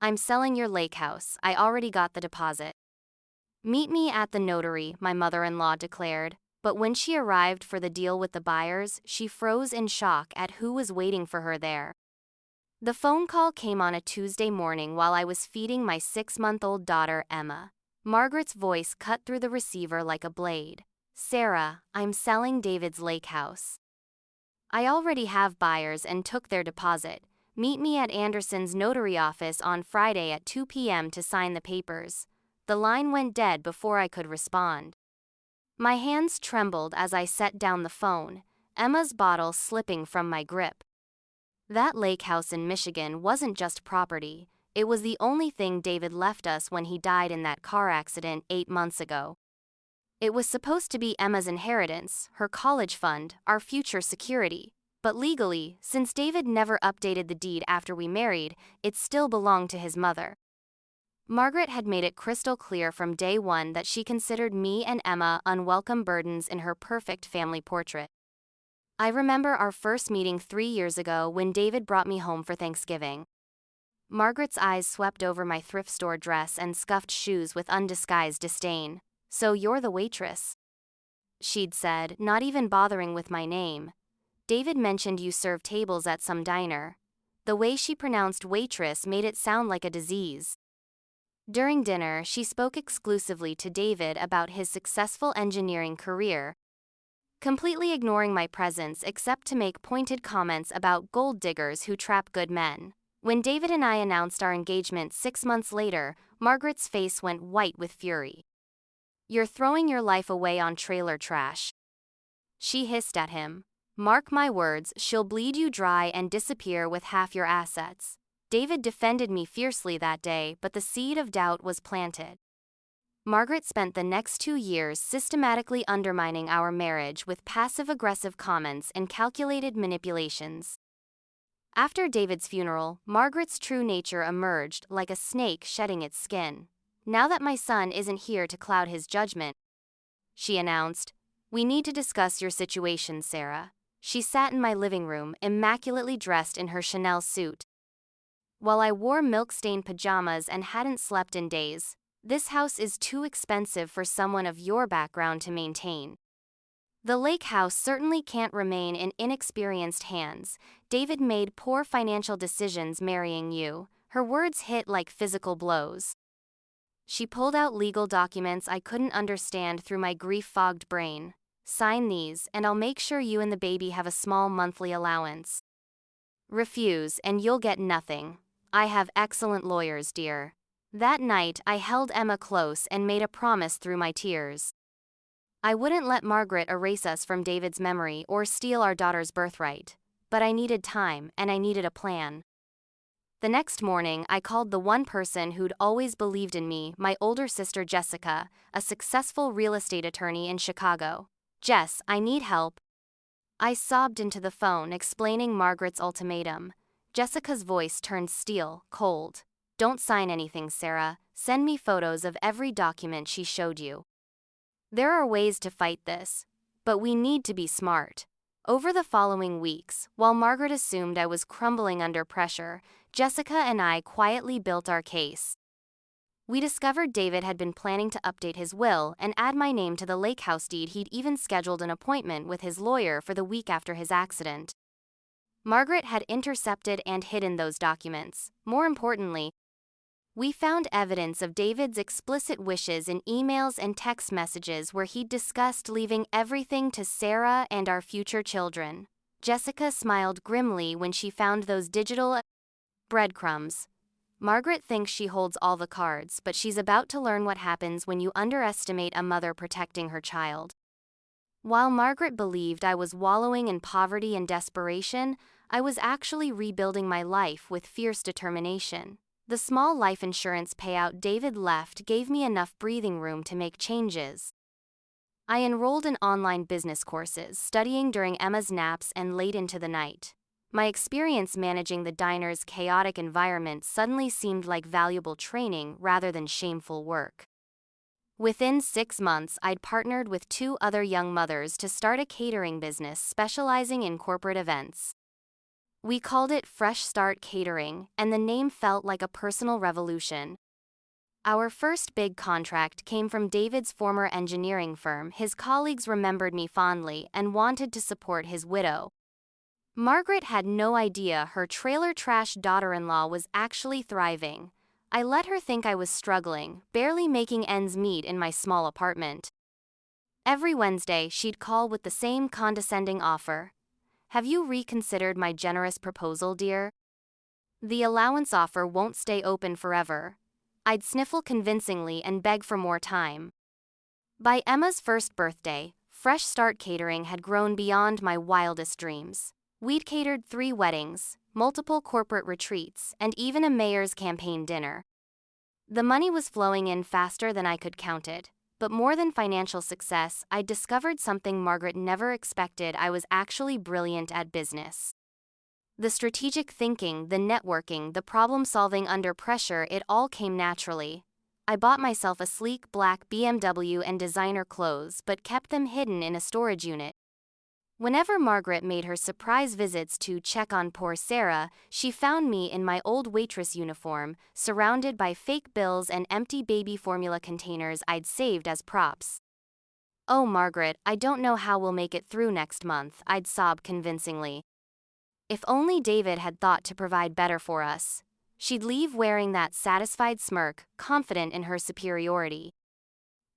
I'm selling your lake house. I already got the deposit. Meet me at the notary, my mother-in-law declared, but when she arrived for the deal with the buyers, she froze in shock at who was waiting for her there. The phone call came on a Tuesday morning while I was feeding my 6-month-old daughter, Emma. Margaret's voice cut through the receiver like a blade. Sarah, I'm selling David's lake house. I already have buyers and took their deposit. Meet me at Anderson's notary office on Friday at 2 p.m. to sign the papers. The line went dead before I could respond. My hands trembled as I set down the phone, Emma's bottle slipping from my grip. That lake house in Michigan wasn't just property, it was the only thing David left us when he died in that car accident 8 months ago. It was supposed to be Emma's inheritance, her college fund, our future security. But legally, since David never updated the deed after we married, it still belonged to his mother. Margaret had made it crystal clear from day one that she considered me and Emma unwelcome burdens in her perfect family portrait. I remember our first meeting 3 years ago when David brought me home for Thanksgiving. Margaret's eyes swept over my thrift store dress and scuffed shoes with undisguised disdain. So you're the waitress, she'd said, not even bothering with my name. David mentioned you serve tables at some diner. The way she pronounced waitress made it sound like a disease. During dinner, she spoke exclusively to David about his successful engineering career, completely ignoring my presence except to make pointed comments about gold diggers who trap good men. When David and I announced our engagement 6 months later, Margaret's face went white with fury. You're throwing your life away on trailer trash, she hissed at him. Mark my words, she'll bleed you dry and disappear with half your assets. David defended me fiercely that day, but the seed of doubt was planted. Margaret spent the next 2 years systematically undermining our marriage with passive-aggressive comments and calculated manipulations. After David's funeral, Margaret's true nature emerged like a snake shedding its skin. Now that my son isn't here to cloud his judgment, she announced, we need to discuss your situation, Sarah. She sat in my living room, immaculately dressed in her Chanel suit. While I wore milk-stained pajamas and hadn't slept in days, this house is too expensive for someone of your background to maintain. The lake house certainly can't remain in inexperienced hands. David made poor financial decisions marrying you. Her words hit like physical blows. She pulled out legal documents I couldn't understand through my grief-fogged brain. Sign these, and I'll make sure you and the baby have a small monthly allowance. Refuse, and you'll get nothing. I have excellent lawyers, dear. That night, I held Emma close and made a promise through my tears. I wouldn't let Margaret erase us from David's memory or steal our daughter's birthright. But I needed time, and I needed a plan. The next morning, I called the one person who'd always believed in me, my older sister Jessica, a successful real estate attorney in Chicago. Jess, I need help. I sobbed into the phone, explaining Margaret's ultimatum. Jessica's voice turned steel, cold. Don't sign anything, Sarah. Send me photos of every document she showed you. There are ways to fight this, but we need to be smart. Over the following weeks, while Margaret assumed I was crumbling under pressure, Jessica and I quietly built our case. We discovered David had been planning to update his will and add my name to the lake house deed. He'd even scheduled an appointment with his lawyer for the week after his accident. Margaret had intercepted and hidden those documents. More importantly, we found evidence of David's explicit wishes in emails and text messages where he'd discussed leaving everything to Sarah and our future children. Jessica smiled grimly when she found those digital breadcrumbs. Margaret thinks she holds all the cards, but she's about to learn what happens when you underestimate a mother protecting her child. While Margaret believed I was wallowing in poverty and desperation, I was actually rebuilding my life with fierce determination. The small life insurance payout David left gave me enough breathing room to make changes. I enrolled in online business courses, studying during Emma's naps and late into the night. My experience managing the diner's chaotic environment suddenly seemed like valuable training rather than shameful work. Within 6 months, I'd partnered with 2 other young mothers to start a catering business specializing in corporate events. We called it Fresh Start Catering, and the name felt like a personal revolution. Our first big contract came from David's former engineering firm. His colleagues remembered me fondly and wanted to support his widow. Margaret had no idea her trailer trash daughter-in-law was actually thriving. I let her think I was struggling, barely making ends meet in my small apartment. Every Wednesday, she'd call with the same condescending offer. "Have you reconsidered my generous proposal, dear? The allowance offer won't stay open forever." I'd sniffle convincingly and beg for more time. By Emma's first birthday, Fresh Start Catering had grown beyond my wildest dreams. We'd catered 3 weddings, multiple corporate retreats, and even a mayor's campaign dinner. The money was flowing in faster than I could count it, but more than financial success, I'd discovered something Margaret never expected: I was actually brilliant at business. The strategic thinking, the networking, the problem-solving under pressure, it all came naturally. I bought myself a sleek black BMW and designer clothes, but kept them hidden in a storage unit. Whenever Margaret made her surprise visits to check on poor Sarah, she found me in my old waitress uniform, surrounded by fake bills and empty baby formula containers I'd saved as props. "Oh, Margaret, I don't know how we'll make it through next month," I'd sob convincingly. If only David had thought to provide better for us. She'd leave wearing that satisfied smirk, confident in her superiority.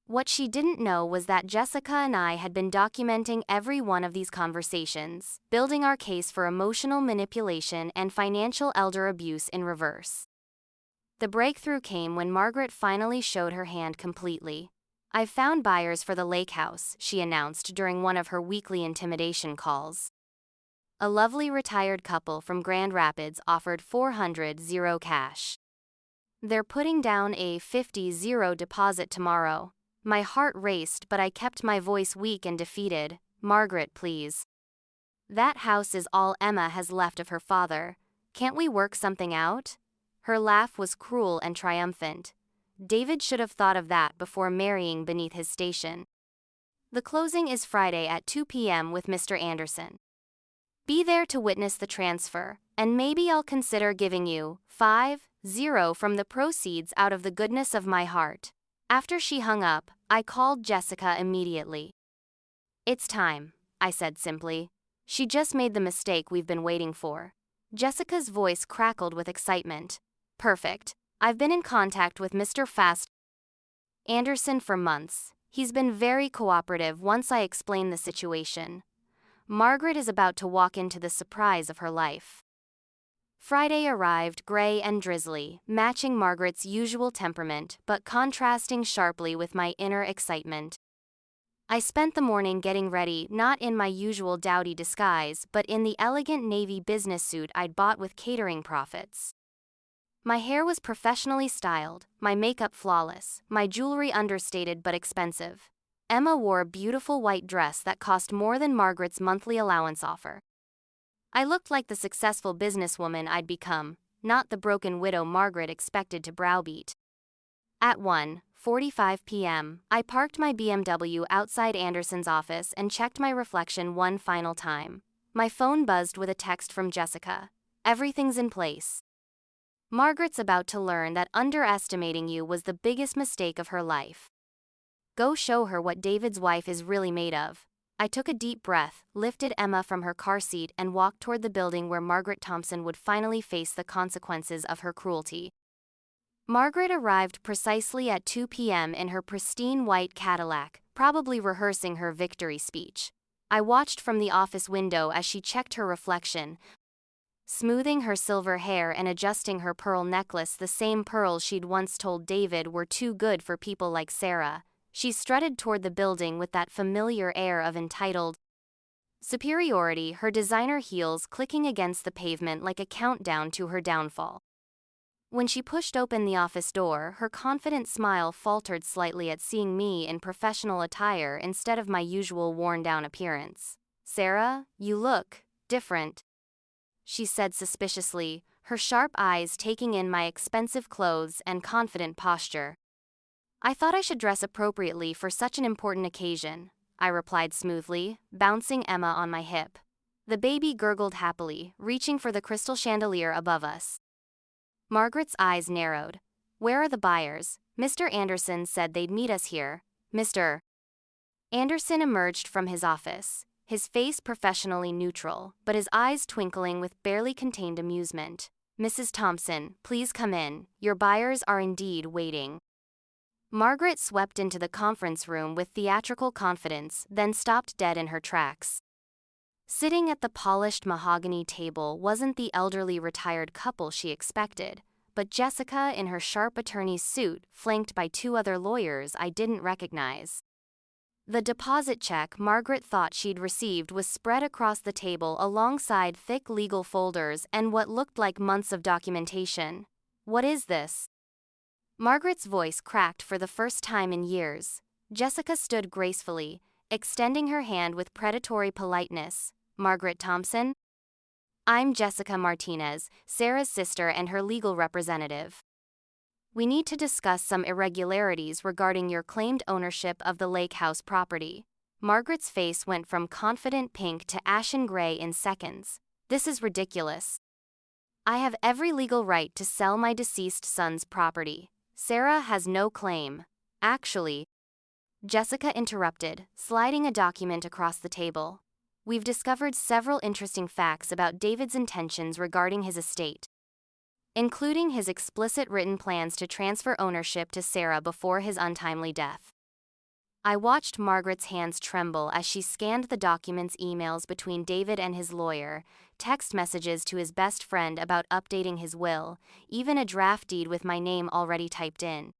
What she didn't know was that Jessica and I had been documenting every one of these conversations, building our case for emotional manipulation and financial elder abuse in reverse. The breakthrough came when Margaret finally showed her hand completely. "I've found buyers for the lake house," she announced during one of her weekly intimidation calls. A lovely retired couple from Grand Rapids offered $400 cash. "They're putting down a $50 deposit tomorrow." My heart raced, but I kept my voice weak and defeated. "Margaret, please. That house is all Emma has left of her father. Can't we work something out?" Her laugh was cruel and triumphant. David should have thought of that before marrying beneath his station. "The closing is Friday at 2 p.m. with Mr. Anderson. Be there to witness the transfer, and maybe I'll consider giving you $50 from the proceeds out of the goodness of my heart." After she hung up, I called Jessica immediately. "It's time," I said simply. "She just made the mistake we've been waiting for." Jessica's voice crackled with excitement. "Perfect. I've been in contact with Mr. Anderson for months. He's been very cooperative once I explained the situation. Margaret is about to walk into the surprise of her life." Friday arrived gray and drizzly, matching Margaret's usual temperament but contrasting sharply with my inner excitement. I spent the morning getting ready, not in my usual dowdy disguise but in the elegant navy business suit I'd bought with catering profits. My hair was professionally styled, my makeup flawless, my jewelry understated but expensive. Emma wore a beautiful white dress that cost more than Margaret's monthly allowance offer. I looked like the successful businesswoman I'd become, not the broken widow Margaret expected to browbeat. At 1:45 p.m., I parked my BMW outside Anderson's office and checked my reflection one final time. My phone buzzed with a text from Jessica. "Everything's in place. Margaret's about to learn that underestimating you was the biggest mistake of her life. Go show her what David's wife is really made of." I took a deep breath, lifted Emma from her car seat and walked toward the building where Margaret Thompson would finally face the consequences of her cruelty. Margaret arrived precisely at 2 p.m. in her pristine white Cadillac, probably rehearsing her victory speech. I watched from the office window as she checked her reflection, smoothing her silver hair and adjusting her pearl necklace, the same pearls she'd once told David were too good for people like Sarah. She strutted toward the building with that familiar air of entitled superiority, her designer heels clicking against the pavement like a countdown to her downfall. When she pushed open the office door, her confident smile faltered slightly at seeing me in professional attire instead of my usual worn-down appearance. "Sarah, you look different," she said suspiciously, her sharp eyes taking in my expensive clothes and confident posture. "I thought I should dress appropriately for such an important occasion," I replied smoothly, bouncing Emma on my hip. The baby gurgled happily, reaching for the crystal chandelier above us. Margaret's eyes narrowed. Where are the buyers? Mr. Anderson said they'd meet us here. Mr. Anderson emerged from his office, his face professionally neutral, but his eyes twinkling with barely contained amusement. Mrs. Thompson, please come in. Your buyers are indeed waiting. Margaret swept into the conference room with theatrical confidence, then stopped dead in her tracks. Sitting at the polished mahogany table wasn't the elderly retired couple she expected, but Jessica in her sharp attorney's suit, flanked by two other lawyers I didn't recognize. The deposit check Margaret thought she'd received was spread across the table alongside thick legal folders and what looked like months of documentation. What is this? Margaret's voice cracked for the first time in years. Jessica stood gracefully, extending her hand with predatory politeness. Margaret Thompson? I'm Jessica Martinez, Sarah's sister and her legal representative. We need to discuss some irregularities regarding your claimed ownership of the lake house property. Margaret's face went from confident pink to ashen gray in seconds. This is ridiculous. I have every legal right to sell my deceased son's property. Sarah has no claim. Actually, Jessica interrupted, sliding a document across the table. We've discovered several interesting facts about David's intentions regarding his estate, including his explicit written plans to transfer ownership to Sarah before his untimely death. I watched Margaret's hands tremble as she scanned the document's emails between David and his lawyer, text messages to his best friend about updating his will, even a draft deed with my name already typed in.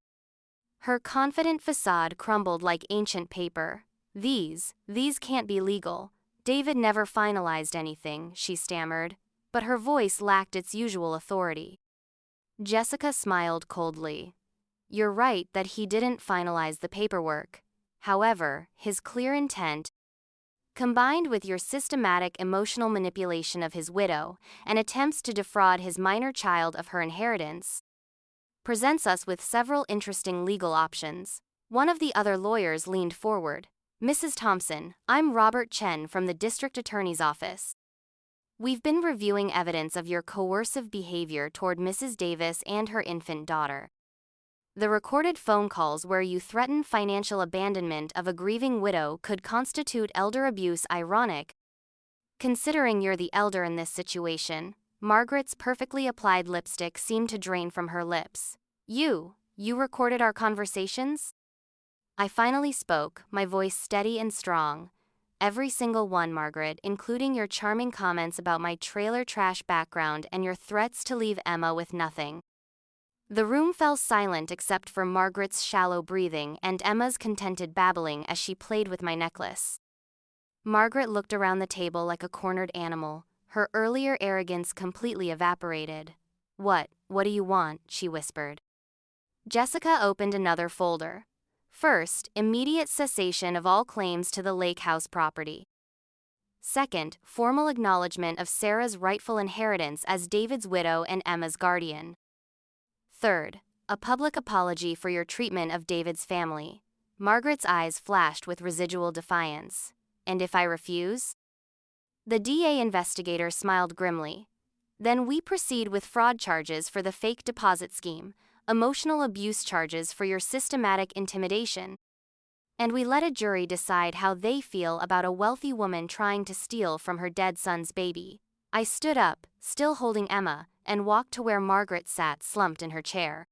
Her confident facade crumbled like ancient paper. These can't be legal. David never finalized anything, she stammered, but her voice lacked its usual authority. Jessica smiled coldly. You're right that he didn't finalize the paperwork. However, his clear intent, combined with your systematic emotional manipulation of his widow and attempts to defraud his minor child of her inheritance, presents us with several interesting legal options. One of the other lawyers leaned forward. Mrs. Thompson, I'm Robert Chen from the District Attorney's Office. We've been reviewing evidence of your coercive behavior toward Mrs. Davis and her infant daughter. The recorded phone calls where you threaten financial abandonment of a grieving widow could constitute elder abuse. Ironic, considering you're the elder in this situation. Margaret's perfectly applied lipstick seemed to drain from her lips. You recorded our conversations? I finally spoke, my voice steady and strong. Every single one, Margaret, including your charming comments about my trailer trash background and your threats to leave Emma with nothing. The room fell silent except for Margaret's shallow breathing and Emma's contented babbling as she played with my necklace. Margaret looked around the table like a cornered animal, her earlier arrogance completely evaporated. What do you want?" she whispered. Jessica opened another folder. First, immediate cessation of all claims to the lake house property. Second, formal acknowledgement of Sarah's rightful inheritance as David's widow and Emma's guardian. Third, a public apology for your treatment of David's family. Margaret's eyes flashed with residual defiance. And if I refuse? The DA investigator smiled grimly. Then we proceed with fraud charges for the fake deposit scheme, emotional abuse charges for your systematic intimidation, and we let a jury decide how they feel about a wealthy woman trying to steal from her dead son's baby. I stood up, still holding Emma, and walked to where Margaret sat slumped in her chair.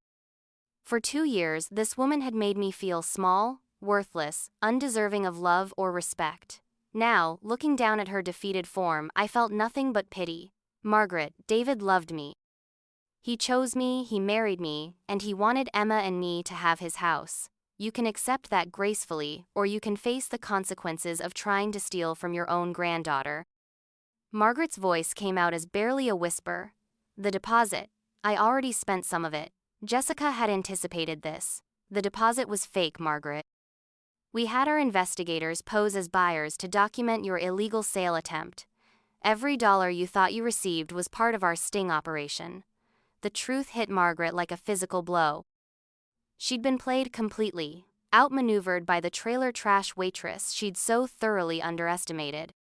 For 2 years, this woman had made me feel small, worthless, undeserving of love or respect. Now, looking down at her defeated form, I felt nothing but pity. Margaret, David loved me. He chose me, he married me, and he wanted Emma and me to have his house. You can accept that gracefully, or you can face the consequences of trying to steal from your own granddaughter. Margaret's voice came out as barely a whisper. The deposit. I already spent some of it. Jessica had anticipated this. The deposit was fake, Margaret. We had our investigators pose as buyers to document your illegal sale attempt. Every dollar you thought you received was part of our sting operation. The truth hit Margaret like a physical blow. She'd been played completely, outmaneuvered by the trailer trash waitress she'd so thoroughly underestimated.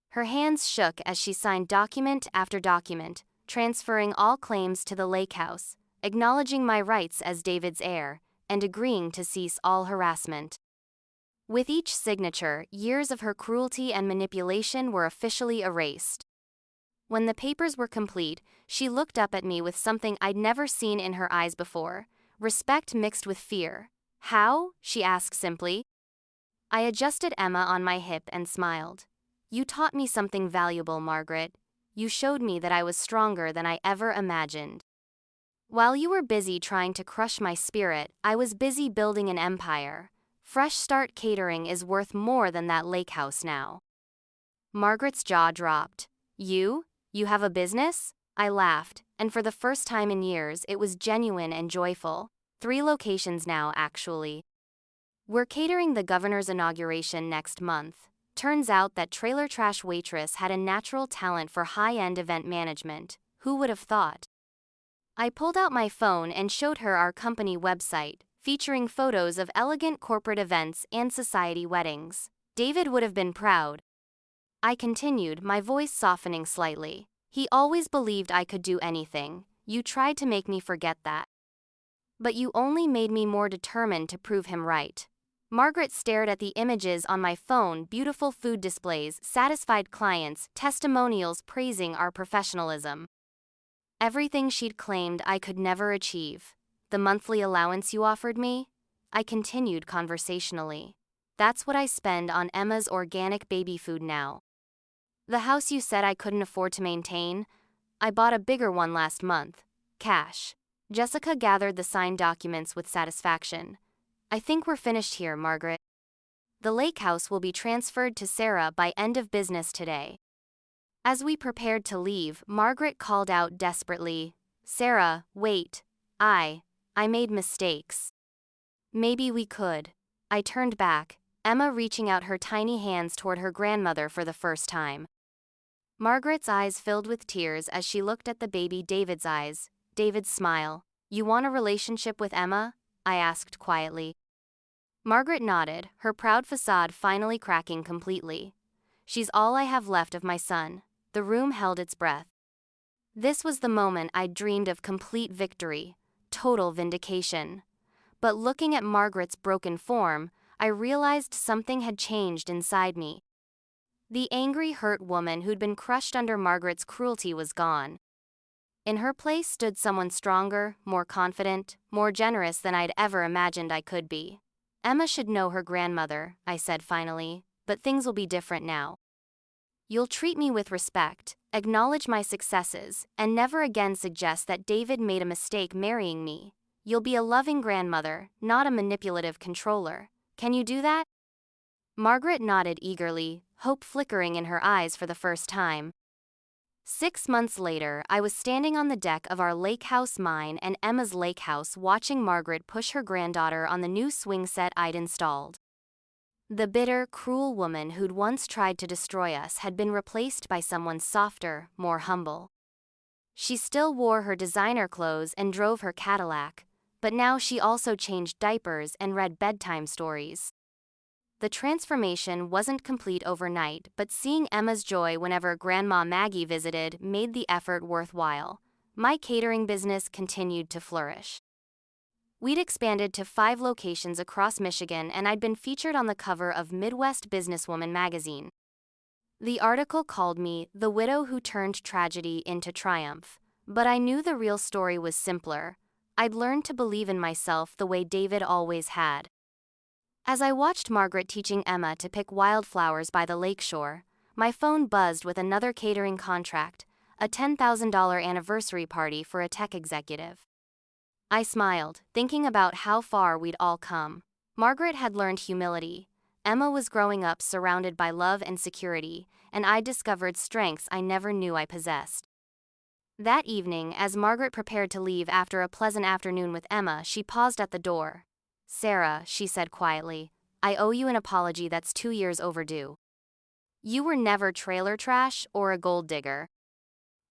Her hands shook as she signed document after document, transferring all claims to the lake house, acknowledging my rights as David's heir, and agreeing to cease all harassment. With each signature, years of her cruelty and manipulation were officially erased. When the papers were complete, she looked up at me with something I'd never seen in her eyes before, respect mixed with fear. "How?" she asked simply. I adjusted Emma on my hip and smiled. "You taught me something valuable, Margaret. You showed me that I was stronger than I ever imagined. While you were busy trying to crush my spirit, I was busy building an empire. Fresh Start Catering is worth more than that lake house now." Margaret's jaw dropped. You have a business?" I laughed, and for the first time in years it was genuine and joyful. 3 locations now, actually. We're catering the governor's inauguration next month. Turns out that Trailer Trash Waitress had a natural talent for high-end event management. Who would have thought? I pulled out my phone and showed her our company website, featuring photos of elegant corporate events and society weddings. David would have been proud. I continued, my voice softening slightly. "He always believed I could do anything. You tried to make me forget that. But you only made me more determined to prove him right." Margaret stared at the images on my phone, beautiful food displays, satisfied clients, testimonials praising our professionalism. Everything she'd claimed I could never achieve. "The monthly allowance you offered me?" I continued conversationally. "That's what I spend on Emma's organic baby food now. The house you said I couldn't afford to maintain? I bought a bigger one last month. Cash." Jessica gathered the signed documents with satisfaction. "I think we're finished here, Margaret. The lake house will be transferred to Sarah by end of business today." As we prepared to leave, Margaret called out desperately, "Sarah, wait. I made mistakes. Maybe we could." I turned back, Emma reaching out her tiny hands toward her grandmother for the first time. Margaret's eyes filled with tears as she looked at the baby David's eyes, David's smile. "You want a relationship with Emma?" I asked quietly. Margaret nodded, her proud facade finally cracking completely. "She's all I have left of my son." The room held its breath. This was the moment I'd dreamed of: complete victory, total vindication. But looking at Margaret's broken form, I realized something had changed inside me. The angry, hurt woman who'd been crushed under Margaret's cruelty was gone. In her place stood someone stronger, more confident, more generous than I'd ever imagined I could be. "Emma should know her grandmother," I said finally, "but things will be different now. You'll treat me with respect, acknowledge my successes, and never again suggest that David made a mistake marrying me. You'll be a loving grandmother, not a manipulative controller. Can you do that?" Margaret nodded eagerly, hope flickering in her eyes for the first time. 6 months later, I was standing on the deck of our lake house, mine and Emma's lake house, watching Margaret push her granddaughter on the new swing set I'd installed. The bitter, cruel woman who'd once tried to destroy us had been replaced by someone softer, more humble. She still wore her designer clothes and drove her Cadillac, but now she also changed diapers and read bedtime stories. The transformation wasn't complete overnight, but seeing Emma's joy whenever Grandma Maggie visited made the effort worthwhile. My catering business continued to flourish. We'd expanded to 5 locations across Michigan, and I'd been featured on the cover of Midwest Businesswoman magazine. The article called me "the widow who turned tragedy into triumph," but I knew the real story was simpler. I'd learned to believe in myself the way David always had. As I watched Margaret teaching Emma to pick wildflowers by the lakeshore, my phone buzzed with another catering contract, a $10,000 anniversary party for a tech executive. I smiled, thinking about how far we'd all come. Margaret had learned humility. Emma was growing up surrounded by love and security, and I discovered strengths I never knew I possessed. That evening, as Margaret prepared to leave after a pleasant afternoon with Emma, she paused at the door. "Sarah," she said quietly, "I owe you an apology that's 2 years overdue. You were never trailer trash or a gold digger.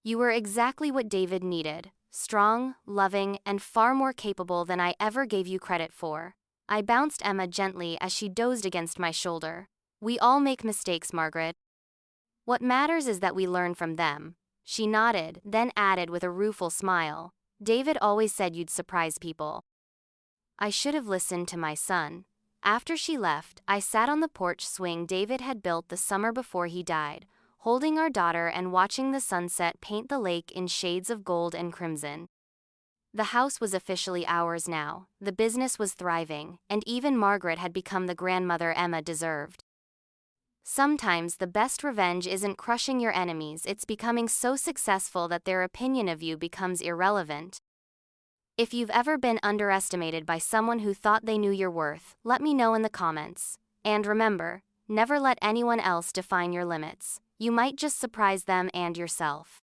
You were exactly what David needed, strong, loving, and far more capable than I ever gave you credit for." I bounced Emma gently as she dozed against my shoulder. "We all make mistakes, Margaret. What matters is that we learn from them. She nodded, then added with a rueful smile, David always said you'd surprise people. I should have listened to my son. After she left, I sat on the porch swing David had built the summer before he died, holding our daughter and watching the sunset paint the lake in shades of gold and crimson. The house was officially ours now, the business was thriving, and even Margaret had become the grandmother Emma deserved. Sometimes the best revenge isn't crushing your enemies, it's becoming so successful that their opinion of you becomes irrelevant. If you've ever been underestimated by someone who thought they knew your worth, let me know in the comments. And remember, never let anyone else define your limits. You might just surprise them and yourself.